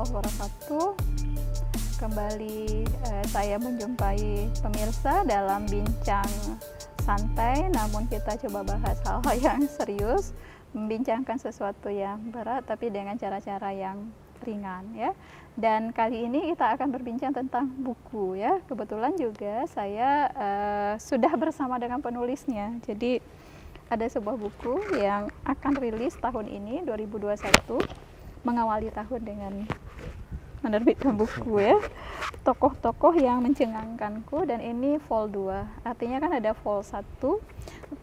wabarakatuh. Kembali saya menjumpai pemirsa dalam bincang santai, namun kita coba bahas hal-hal yang serius, membincangkan sesuatu yang berat tapi dengan cara-cara yang ringan ya. Dan kali ini kita akan berbincang tentang buku ya. Kebetulan juga saya sudah bersama dengan penulisnya. Jadi ada sebuah buku yang akan rilis tahun ini 2021, mengawali tahun dengan menerbitkan buku ya, tokoh-tokoh yang mencengangkanku, dan ini vol 2, artinya kan ada vol 1.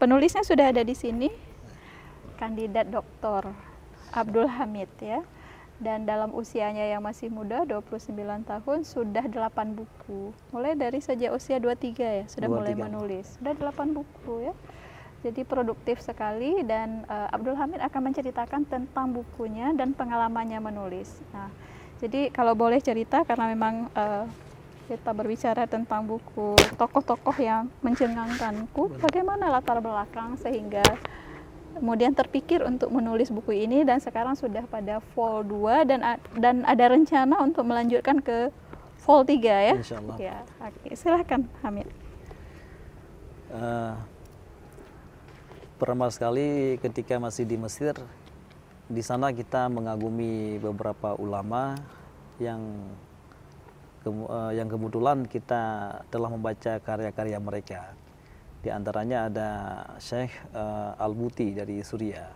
Penulisnya sudah ada di sini, kandidat doktor Abdul Hamid ya, dan dalam usianya yang masih muda 29 tahun sudah 8 buku, mulai dari sejak usia 23 ya, sudah 23. Mulai menulis, sudah 8 buku ya. Jadi produktif sekali, dan Abdul Hamid akan menceritakan tentang bukunya dan pengalamannya menulis. Nah, jadi kalau boleh cerita, karena memang kita berbicara tentang buku tokoh-tokoh yang mencengangkanku, bagaimana latar belakang sehingga kemudian terpikir untuk menulis buku ini, dan sekarang sudah pada vol 2 dan ada rencana untuk melanjutkan ke vol 3 ya? Insyaallah. Ya, oke. Silahkan Hamid. Pertama sekali ketika masih di Mesir, di sana kita mengagumi beberapa ulama yang kebetulan kita telah membaca karya-karya mereka. Di antaranya ada Syekh Al-Buti dari Suriah.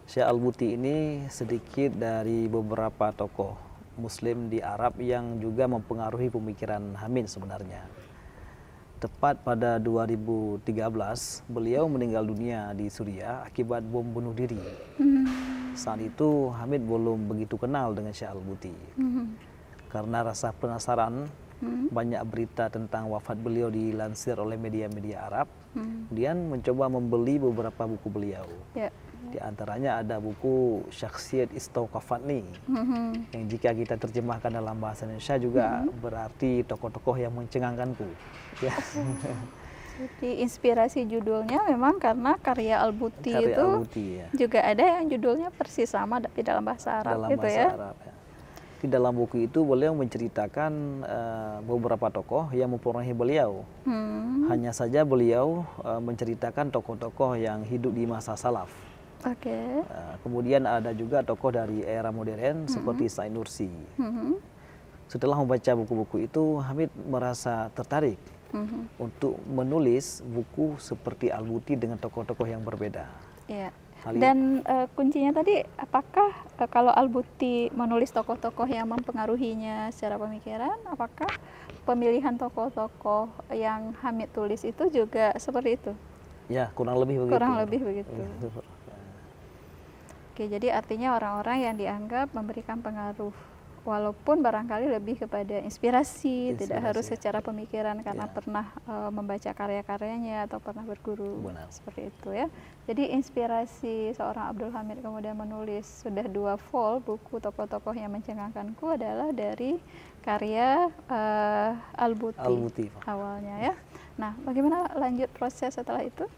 Syekh Al-Buti ini sedikit dari beberapa tokoh Muslim di Arab yang juga mempengaruhi pemikiran Hamid sebenarnya. Tepat pada 2013, beliau meninggal dunia di Suriah akibat bom bunuh diri. Saat itu Hamid belum begitu kenal dengan Syekh Al-Buti. Karena rasa penasaran, banyak berita tentang wafat beliau dilansir oleh media-media Arab. Kemudian mencoba membeli beberapa buku beliau. Di antaranya ada buku Syakhsiyat Istauqafatni, yang jika kita terjemahkan dalam bahasa Indonesia juga berarti tokoh-tokoh yang mencengangkanku. Ya. Jadi inspirasi judulnya memang karena karya Al-Buti itu ya. Juga ada yang judulnya persis sama tapi dalam bahasa Arab dalam gitu bahasa ya. Arab, ya. Di dalam buku itu beliau menceritakan beberapa tokoh yang mempengaruhi beliau. Hanya saja beliau menceritakan tokoh-tokoh yang hidup di masa salaf. Kemudian ada juga tokoh dari era modern seperti Said Nursi. Setelah membaca buku-buku itu, Hamid merasa tertarik untuk menulis buku seperti Al-Buti dengan tokoh-tokoh yang berbeda. Dan kuncinya tadi, apakah kalau Al-Buti menulis tokoh-tokoh yang mempengaruhinya secara pemikiran, apakah pemilihan tokoh-tokoh yang Hamid tulis itu juga seperti itu? Ya, kurang lebih begitu. Kurang lebih begitu. Oke, jadi artinya orang-orang yang dianggap memberikan pengaruh, walaupun barangkali lebih kepada inspirasi, tidak harus secara pemikiran karena pernah membaca karya-karyanya atau pernah berguru. Seperti itu ya. Jadi inspirasi seorang Abdul Hamid kemudian menulis sudah 2 vol buku tokoh-tokoh yang mencengangkanku adalah dari karya Al-Buti awalnya ya. Nah, bagaimana lanjut proses setelah itu?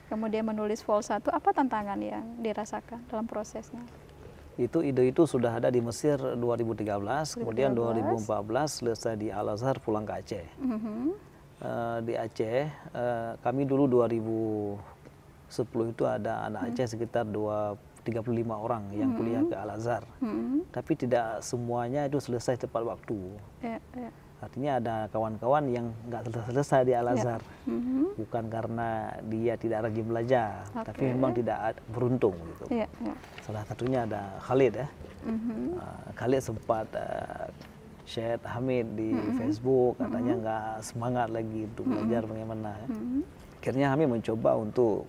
Kemudian menulis vol 1, apa tantangan yang dirasakan dalam prosesnya? Ide itu sudah ada di Mesir 2013, kemudian 2014 selesai di Al-Azhar, pulang ke Aceh. Di Aceh, kami dulu 2010 itu ada anak Aceh sekitar 35 orang yang kuliah ke Al-Azhar. Tapi tidak semuanya itu selesai tepat waktu. Artinya ada kawan-kawan yang nggak selesai di Al-Azhar. Bukan karena dia tidak rajin belajar, tapi memang tidak beruntung gitu. Salah satunya ada Khalid ya. Khalid sempat share Hamid di Facebook, katanya nggak semangat lagi untuk belajar bagaimana. Akhirnya Hamid mencoba untuk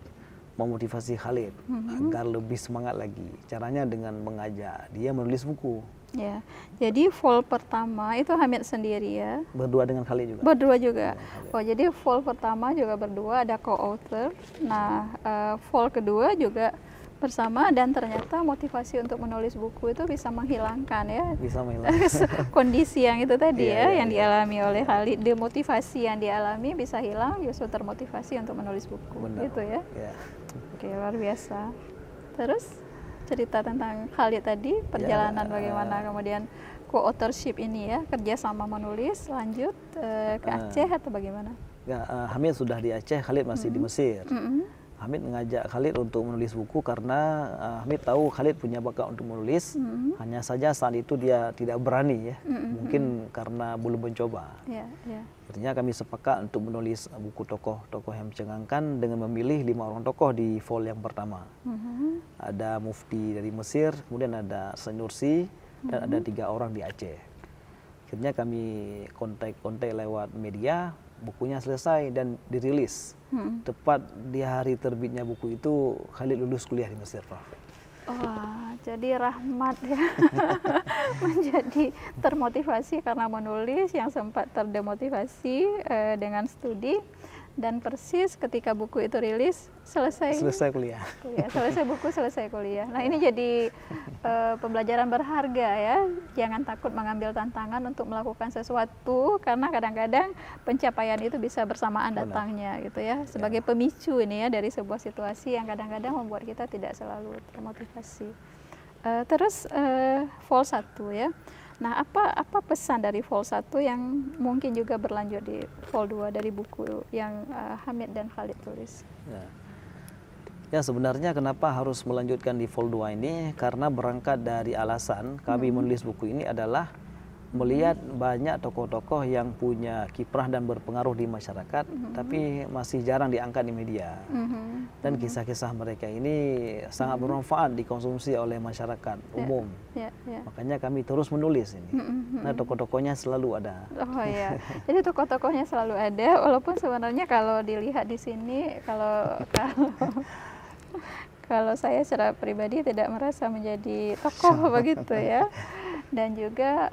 memotivasi Khalid agar lebih semangat lagi. Caranya dengan mengajak dia menulis buku. Ya, jadi vol pertama itu Hamid sendiri ya? Berdua dengan Khalid juga. Berdua juga. Oh, jadi vol pertama juga berdua, ada co-author. Nah, vol kedua juga bersama, dan ternyata motivasi untuk menulis buku itu bisa menghilangkan ya. Bisa menghilangkan kondisi yang itu tadi yang dialami oleh Khalid. Demotivasi yang dialami bisa hilang, justru termotivasi untuk menulis buku. Gitu ya. Oke, luar biasa. Terus? cerita tentang Khalid tadi, perjalanan bagaimana kemudian co-authorship ini ya, kerjasama menulis, lanjut ke Aceh atau bagaimana? Ya, Hamid sudah di Aceh, Khalid masih di Mesir. Hamid mengajak Khalid untuk menulis buku karena Hamid tahu Khalid punya bakat untuk menulis, hanya saja saat itu dia tidak berani ya, mungkin karena belum mencoba. Artinya kami sepakat untuk menulis buku tokoh-tokoh yang mencengangkan dengan memilih 5 orang tokoh di vol yang pertama. Ada Mufti dari Mesir, kemudian ada Senursi, dan ada 3 orang di Aceh. Akhirnya kami kontak lewat media, bukunya selesai dan dirilis. Tepat di hari terbitnya buku itu, Khalid lulus kuliah di Mesir, Prof. Wah, jadi Rahmat ya menjadi termotivasi karena menulis yang sempat terdemotivasi dengan studi, dan persis ketika buku itu rilis selesai kuliah. Selesai buku, selesai kuliah. Nah, ini jadi pembelajaran berharga ya. Jangan takut mengambil tantangan untuk melakukan sesuatu, karena kadang-kadang pencapaian itu bisa bersamaan datangnya gitu ya. Sebagai pemicu ini ya dari sebuah situasi yang kadang-kadang membuat kita tidak selalu termotivasi. Terus vol 1 ya. Nah, apa pesan dari vol 1 yang mungkin juga berlanjut di vol 2 dari buku yang Hamid dan Khalid tulis? Ya, sebenarnya kenapa harus melanjutkan di vol 2 ini, karena berangkat dari alasan kami menulis buku ini adalah melihat banyak tokoh-tokoh yang punya kiprah dan berpengaruh di masyarakat, tapi masih jarang diangkat di media. Dan kisah-kisah mereka ini sangat bermanfaat dikonsumsi oleh masyarakat umum. Makanya kami terus menulis ini. Nah, tokoh-tokohnya selalu ada. Oh ya, jadi tokoh-tokohnya selalu ada, walaupun sebenarnya kalau dilihat di sini, kalau saya secara pribadi tidak merasa menjadi tokoh begitu ya. Dan juga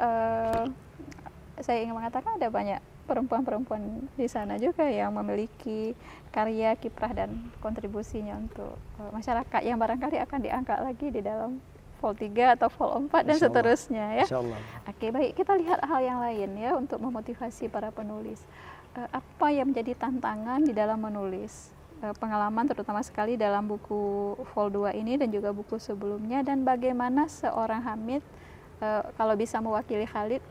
saya ingin mengatakan ada banyak perempuan-perempuan di sana juga yang memiliki karya, kiprah, dan kontribusinya untuk masyarakat yang barangkali akan diangkat lagi di dalam vol 3 atau vol 4 dan seterusnya ya. Oke, baik, kita lihat hal yang lain ya untuk memotivasi para penulis. Apa yang menjadi tantangan di dalam menulis? Pengalaman terutama sekali dalam buku vol 2 ini dan juga buku sebelumnya, dan bagaimana seorang Hamid kalau bisa mewakili Khalid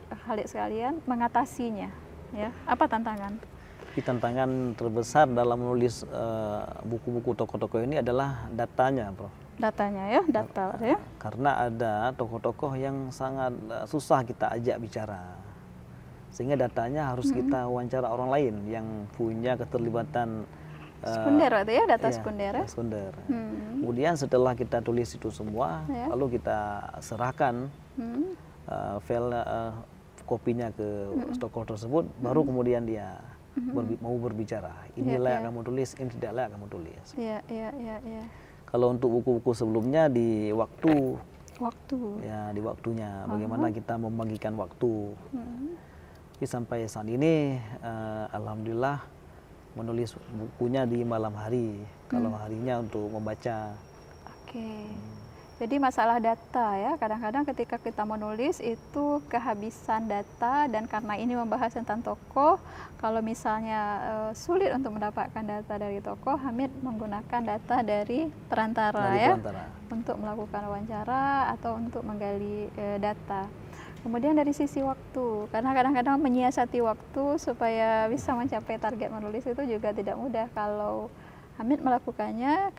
sekalian mengatasinya ya. Apa tantangan? Tantangan terbesar dalam menulis buku-buku tokoh-tokoh ini adalah datanya, Prof. Datanya ya, data ya. Karena ada tokoh-tokoh yang sangat susah kita ajak bicara, sehingga datanya harus kita wawancara orang lain yang punya keterlibatan sekunder itu ya, data sekunder ya. Kemudian setelah kita tulis itu semua, lalu kita serahkan file kopinya ke tokoh tersebut, baru kemudian dia mau berbicara. Ini layak kamu tulis, ini tidak layak kamu tulis. Kalau untuk buku-buku sebelumnya di waktu ya, di waktunya bagaimana kita membagikan waktu. Jadi sampai saat ini alhamdulillah menulis bukunya di malam hari, kalau harinya untuk membaca. Jadi masalah data ya, kadang-kadang ketika kita menulis itu kehabisan data, dan karena ini membahas tentang tokoh, kalau misalnya sulit untuk mendapatkan data dari tokoh, Hamid menggunakan data dari perantara ya, untuk melakukan wawancara atau untuk menggali data. Kemudian dari sisi waktu, karena kadang-kadang menyiasati waktu supaya bisa mencapai target menulis itu juga tidak mudah. Kalau Hamid melakukannya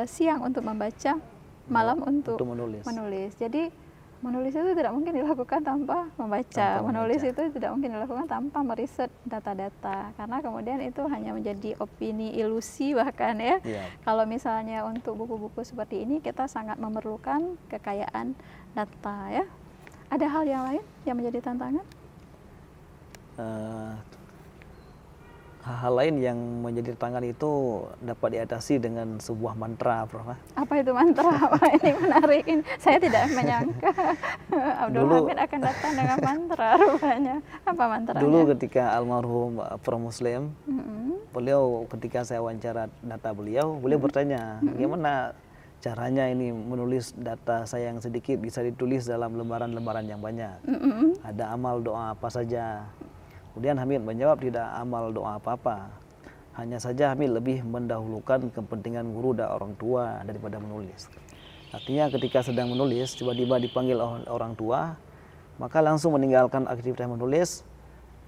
siang untuk membaca, malam untuk menulis. Jadi menulis itu tidak mungkin dilakukan tanpa membaca. Menulis itu tidak mungkin dilakukan tanpa meriset data-data, karena kemudian itu hanya menjadi opini, ilusi bahkan ya. Kalau misalnya untuk buku-buku seperti ini kita sangat memerlukan kekayaan data ya. Ada hal yang lain yang menjadi tantangan? Hal-hal lain yang menjadi tantangan itu dapat diatasi dengan sebuah mantra, Prof. Apa itu mantra? Wah, ini menarik. Saya tidak menyangka Abdul Hamid akan datang dengan mantra rupanya. Apa mantranya? Dulu ketika almarhum Prof. Muslim, beliau ketika saya wawancara data beliau bertanya, bagaimana caranya ini menulis data saya yang sedikit bisa ditulis dalam lembaran-lembaran yang banyak. Ada amal doa apa saja? Kemudian Hamid menjawab, tidak amal doa apa-apa. Hanya saja Hamid lebih mendahulukan kepentingan guru dan orang tua daripada menulis. Artinya ketika sedang menulis, tiba-tiba dipanggil orang tua, maka langsung meninggalkan aktivitas menulis,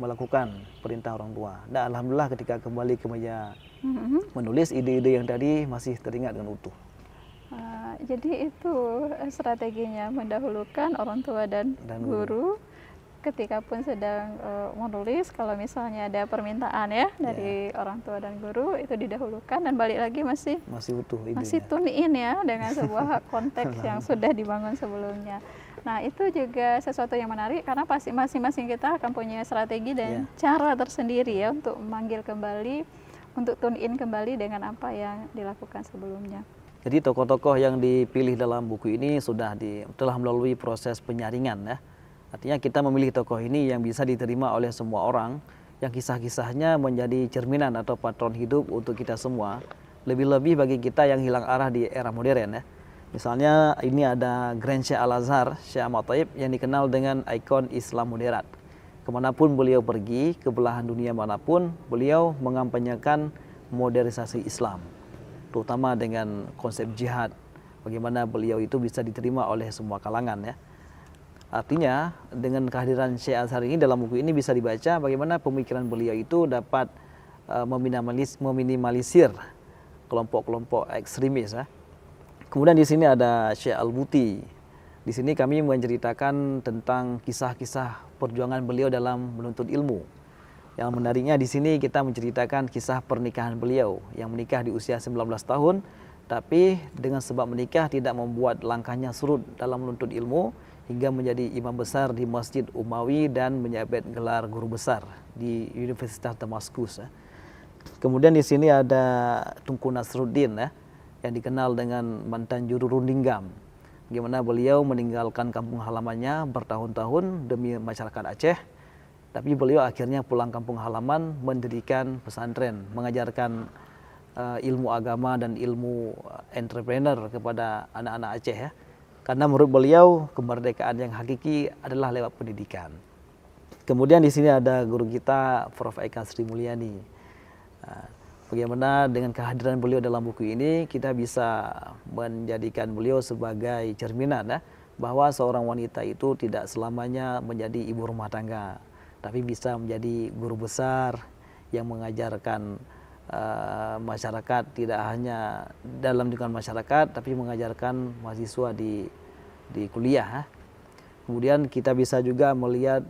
melakukan perintah orang tua. Dan alhamdulillah ketika kembali ke meja menulis, ide-ide yang tadi masih teringat dengan utuh. Jadi itu strateginya, mendahulukan orang tua dan guru. Ketika pun sedang menulis, kalau misalnya ada permintaan ya dari orang tua dan guru, itu didahulukan, dan balik lagi masih utuh idenya. Masih tune in ya dengan sebuah konteks yang sudah dibangun sebelumnya. Nah, itu juga sesuatu yang menarik karena pasti masing-masing kita akan punya strategi dan cara tersendiri ya untuk memanggil kembali, untuk tune in kembali dengan apa yang dilakukan sebelumnya. Jadi tokoh-tokoh yang dipilih dalam buku ini telah melalui proses penyaringan ya. Artinya kita memilih tokoh ini yang bisa diterima oleh semua orang, yang kisah-kisahnya menjadi cerminan atau patron hidup untuk kita semua. Lebih-lebih bagi kita yang hilang arah di era modern ya. Misalnya ini ada Grand Syekh Al-Azhar, Syekh Ahmad Thayyib, yang dikenal dengan ikon Islam moderat. Kemanapun beliau pergi, ke belahan dunia manapun, beliau mengampanyekan modernisasi Islam. Terutama dengan konsep jihad, bagaimana beliau itu bisa diterima oleh semua kalangan ya. Artinya dengan kehadiran Syekh Al-Azhar ini dalam buku ini bisa dibaca bagaimana pemikiran beliau itu dapat meminimalisir kelompok-kelompok ekstremis ya. Kemudian di sini ada Syekh Al-Buti. Di sini kami menceritakan tentang kisah-kisah perjuangan beliau dalam menuntut ilmu. Yang menariknya di sini kita menceritakan kisah pernikahan beliau yang menikah di usia 19 tahun, tapi dengan sebab menikah tidak membuat langkahnya surut dalam menuntut ilmu hingga menjadi imam besar di Masjid Umawi dan menjabat gelar guru besar di Universitas Damaskus. Kemudian di sini ada Tunku Nasruddin ya, yang dikenal dengan mantan juru rundinggam. Bagaimana beliau meninggalkan kampung halamannya bertahun-tahun demi masyarakat Aceh, tapi beliau akhirnya pulang kampung halaman mendirikan pesantren, mengajarkan ilmu agama dan ilmu entrepreneur kepada anak-anak Aceh ya. Karena menurut beliau kemerdekaan yang hakiki adalah lewat pendidikan. Kemudian di sini ada guru kita Prof. Eka Sri Mulyani. Bagaimana dengan kehadiran beliau dalam buku ini kita bisa menjadikan beliau sebagai cerminan ya, bahwa seorang wanita itu tidak selamanya menjadi ibu rumah tangga, tapi bisa menjadi guru besar yang mengajarkan masyarakat, tidak hanya dalam lingkungan masyarakat tapi mengajarkan mahasiswa di kuliah. Kemudian kita bisa juga melihat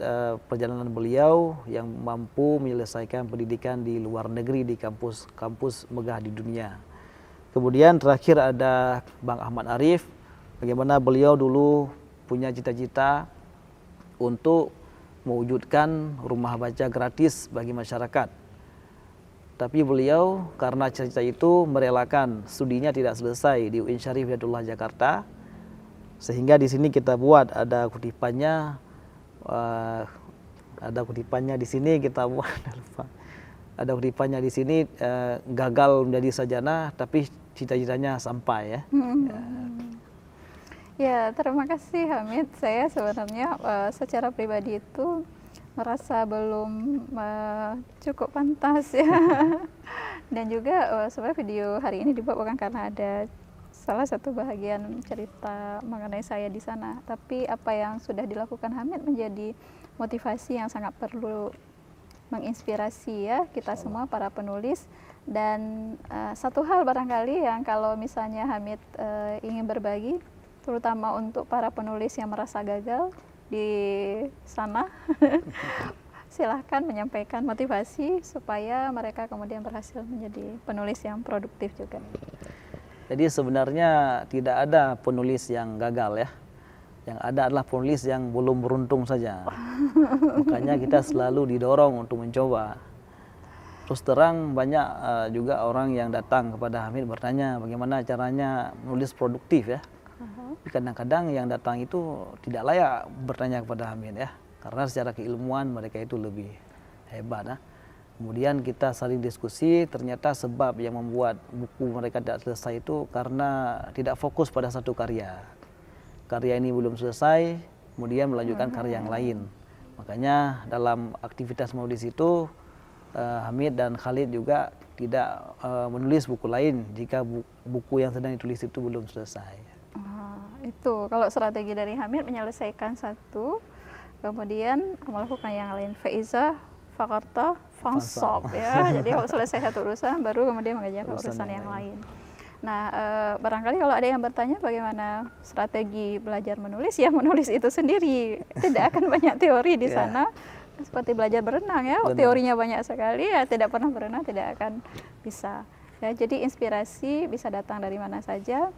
perjalanan beliau yang mampu menyelesaikan pendidikan di luar negeri di kampus-kampus megah di dunia. Kemudian terakhir ada Bang Ahmad Arif, bagaimana beliau dulu punya cita-cita untuk mewujudkan rumah baca gratis bagi masyarakat. Tapi beliau karena cita-cita itu merelakan studinya tidak selesai di UIN Syarif Hidayatullah Jakarta, sehingga di sini kita buat ada kutipannya, di sini kita buat ada kutipannya di sini, gagal menjadi sarjana tapi cita-citanya sampai ya. Ya, terima kasih Hamid. Saya sebenarnya secara pribadi itu merasa belum cukup pantas ya. Dan juga sebenarnya video hari ini dibuat bukan karena ada salah satu bahagian cerita mengenai saya di sana, tapi apa yang sudah dilakukan Hamid menjadi motivasi yang sangat perlu menginspirasi ya kita semua para penulis. Dan satu hal barangkali yang kalau misalnya Hamid ingin berbagi, terutama untuk para penulis yang merasa gagal di sana, silahkan menyampaikan motivasi supaya mereka kemudian berhasil menjadi penulis yang produktif juga. Jadi sebenarnya tidak ada penulis yang gagal ya. Yang ada adalah penulis yang belum beruntung saja. Makanya kita selalu didorong untuk mencoba. Terus terang banyak juga orang yang datang kepada Hamid bertanya bagaimana caranya menulis produktif ya. Kadang-kadang yang datang itu tidak layak bertanya kepada Hamid ya, karena secara keilmuan mereka itu lebih hebat ya. Kemudian kita saling diskusi, ternyata sebab yang membuat buku mereka tidak selesai itu karena tidak fokus pada satu karya. Karya ini belum selesai, kemudian melanjutkan karya yang lain. Makanya dalam aktivitas menulis itu Hamid dan Khalid juga tidak menulis buku lain jika buku yang sedang ditulis itu belum selesai. Itu kalau strategi dari Hamid menyelesaikan satu, kemudian melakukan yang lain. Faiza fakarta fansab ya. Jadi kalau selesai satu urusan baru kemudian mengerjakan urusan yang lain. Nah, barangkali kalau ada yang bertanya bagaimana strategi belajar menulis, ya menulis itu sendiri. Tidak akan banyak teori di sana. Seperti belajar berenang ya, teorinya banyak sekali, ya tidak pernah berenang tidak akan bisa. Ya, jadi inspirasi bisa datang dari mana saja,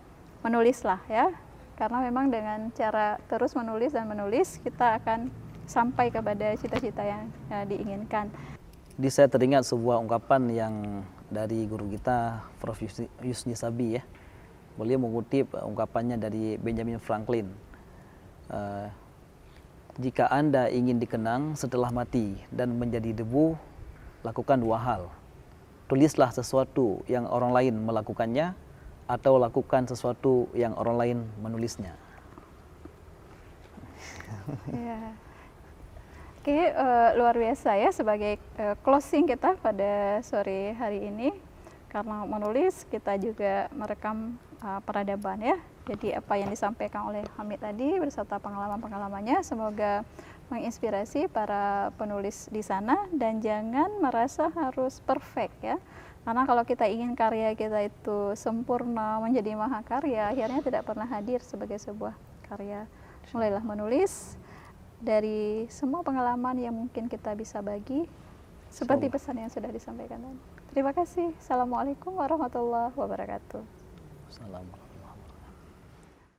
menulislah ya. Karena memang dengan cara terus menulis dan menulis, kita akan sampai kepada cita-cita yang diinginkan. Jadi saya teringat sebuah ungkapan yang dari guru kita, Prof. Yusni Sabi ya. Beliau mengutip ungkapannya dari Benjamin Franklin. Jika Anda ingin dikenang setelah mati dan menjadi debu, lakukan dua hal. Tulislah sesuatu yang orang lain melakukannya, atau lakukan sesuatu yang orang lain menulisnya. Ya. Oke, luar biasa ya sebagai closing kita pada sore hari ini. Karena menulis, kita juga merekam peradaban ya. Jadi apa yang disampaikan oleh Hamid tadi beserta pengalaman-pengalamannya semoga menginspirasi para penulis di sana, dan jangan merasa harus perfect ya. Karena kalau kita ingin karya kita itu sempurna, menjadi mahakarya, akhirnya tidak pernah hadir sebagai sebuah karya. Mulailah menulis dari semua pengalaman yang mungkin kita bisa bagi, seperti pesan yang sudah disampaikan tadi. Terima kasih. Assalamualaikum warahmatullahi wabarakatuh. Assalamualaikum.